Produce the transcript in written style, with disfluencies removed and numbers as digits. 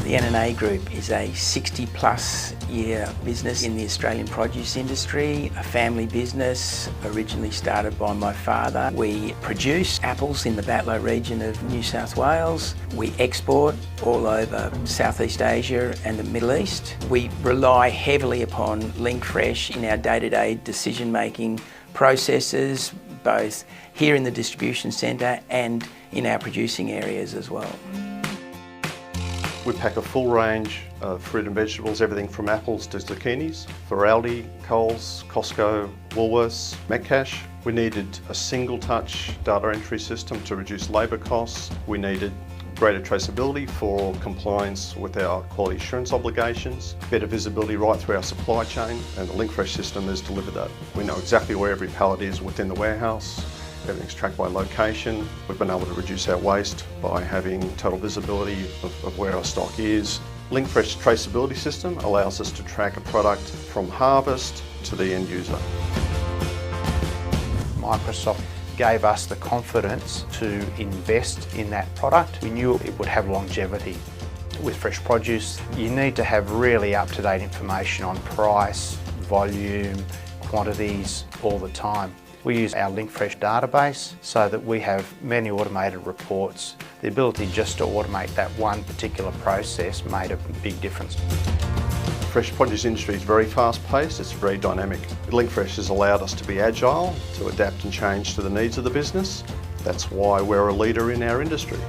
The N&A Group is a 60-plus year business in the Australian produce industry, a family business originally started by my father. We produce apples in the Batlow region of New South Wales. We export all over Southeast Asia and the Middle East. We rely heavily upon Linkfresh in our day-to-day decision-making processes, both here in the distribution centre and in our producing areas as well. We pack a full range of fruit and vegetables, everything from apples to zucchinis, for Aldi, Coles, Costco, Woolworths, Metcash. We needed a single-touch data entry system to reduce labour costs. We needed greater traceability for compliance with our quality assurance obligations, better visibility right through our supply chain, and the Linkfresh system has delivered that. We know exactly where every pallet is within the warehouse. Everything's tracked by location. We've been able to reduce our waste by having total visibility of where our stock is. Linkfresh traceability system allows us to track a product from harvest to the end user. Microsoft gave us the confidence to invest in that product. We knew it would have longevity. With fresh produce, you need to have really up-to-date information on price, volume, quantities all the time. We use our Linkfresh database so that we have many automated reports. The ability just to automate that one particular process made a big difference. The fresh produce industry is very fast-paced, it's very dynamic. Linkfresh has allowed us to be agile, to adapt and change to the needs of the business. That's why we're a leader in our industry.